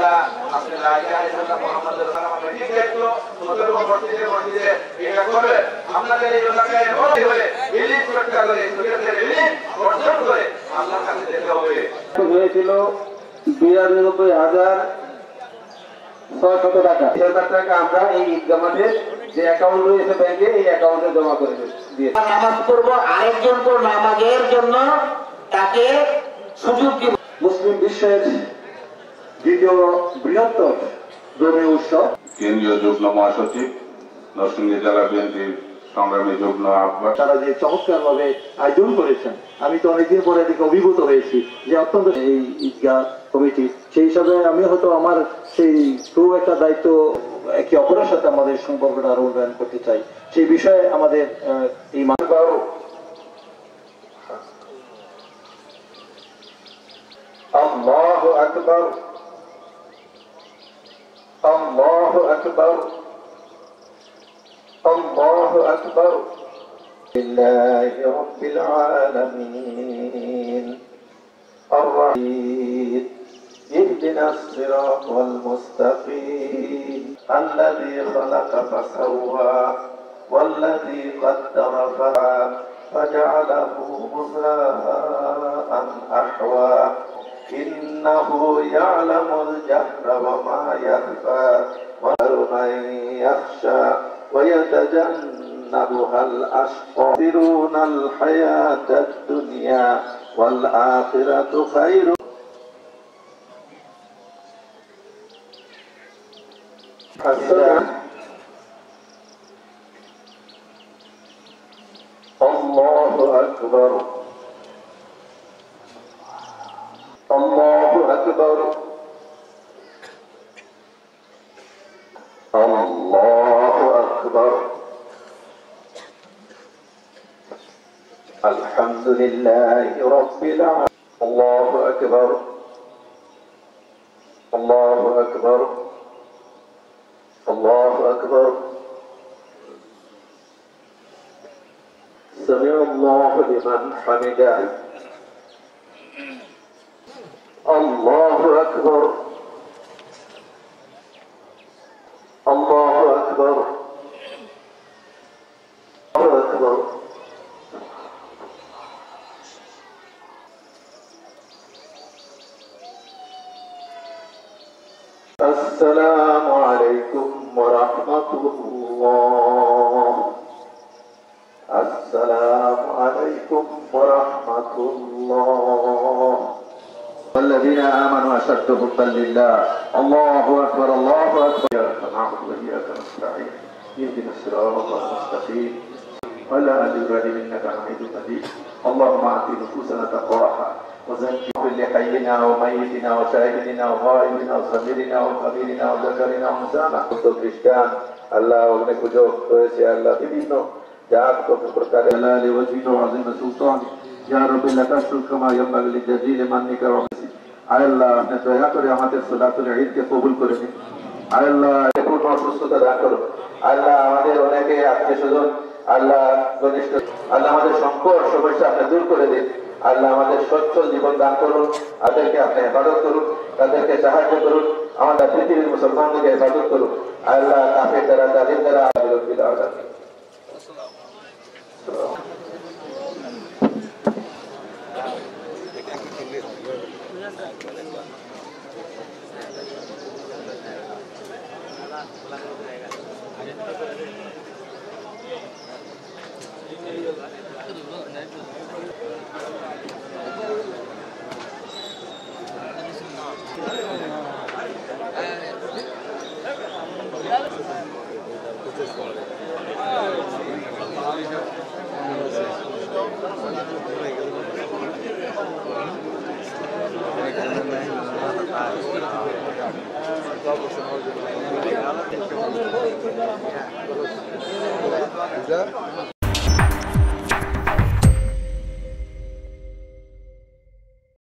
আল্লাহ আপনি লা ইলাহা ইল্লাল্লাহ মুহাম্মাদুর রাসূলুল্লাহ ঠিক দেখলো কতটুকু মসজিদে এটা করে আপনাদের এই এলাকায় ভর্তি হয়ে ইলিশ রক্ষা করে শরীয়তের ইলিশ অর্জন করে আল্লাহর কাছে যেতে হবে। হয়েছিল 92,600 টাকা। 1000 টাকা আমরা এই ঈদগাহ মাঠের যে অ্যাকাউন্ট রয়েছে ব্যাংকে এই অ্যাকাউন্টে জমা করে দিয়ে নামাজ পড়বো, আরেকজন তো নামাজের জন্য তাকে সুযোগ দিব। মুসলিম বিশ্বের দ্বিতীয় বৃহত্তর ধর্মীয় উৎসব। কেন্দ্রীয় যুগ্ম মহাসচিব নরসিংদী জেলা বিএনপির সংগ্রামী যুগ্ম আহ্বায়ক তারা যে চমৎকার ভাবে আয়োজন করেছেন, আমি তো অনেকদিন পরে এদিকে অভিভূত হয়েছি যে অত্যন্ত এই ঈদগাহ কমিটি, সেই হিসাবে আমি হয়তো আমার সেই খুব একটা দায়িত্ব একে অপরের সাথে আমাদের সম্পর্কটা আরো উন্নয়ন করতে চাই, সেই বিষয়ে আমাদের এই আল্লাহু আকবার আল্লাহু আকবার الله أكبر لله رب العالمين الرحيم اهدنا الصراط المستقيم الذي خلق فسوى والذي قدر فجعله غثاء أحوى إنه يعلم الجهر وما يخفى ومن يخشى ويتجنبها الأشقى يؤثرون الحياة الدنيا والآخرة خير. الله أكبر الله أكبر الله أكبر الحمد لله رب العالمين. الله أكبر الله أكبر الله أكبر سمع الله لمن حمده. الله أكبر الله أكبر الله أكبر. السلام عليكم ورحمة الله. السلام عليكم ورحمة الله. والذين آمنوا أشد حبا لله. الله أكبر الله أكبر. إياك نعبد وإياك نستعين اهدنا الصراط المستقيم ولا إبراهيم إنك حميد مجيد. اللهم آت نفوسنا تقواها وزكها كل حينا وميتنا وشاهدنا وغائبنا وصغيرنا وكبيرنا وذكرنا وأنثانا. খ্রিস্টান আল্লাহ অনেক পূজক রয়েছে, আল্লাহ বিভিন্ন জাত প্রকার জালালি ওয়াজহিহি ওয়া আযীম সুলতান ইয়া রাব্বি লাকা শুকরু কামা ইয়ানবাগি লিজাজিল মান্নিকা ওয়া আয় আল্লাহ আপনি দয়া করে আমাদের সালাতুল ঈদকে কবুল করে নিন। আয় আল্লাহ পূর্ণ সুস্থতা দান করুন। আল্লাহ আমাদের অনেকে আত্মীয়স্বজন আল্লাহ ঘনিষ্ঠ আল্লাহ আমাদের সংকট সমস্যা আপনি দূর করে দিন। আল্লাহ আমাদের সচ্ছল জীবন দান করুন, তাদেরকে আপনি হেফাজত করুন, তাদেরকে সাহায্য করুন, আমাদের পৃথিবীর মুসলমানদেরকে হেফাজত করুন। আল্লাহ কাফের দ্বারা জালিম দ্বারা বিরোধীরা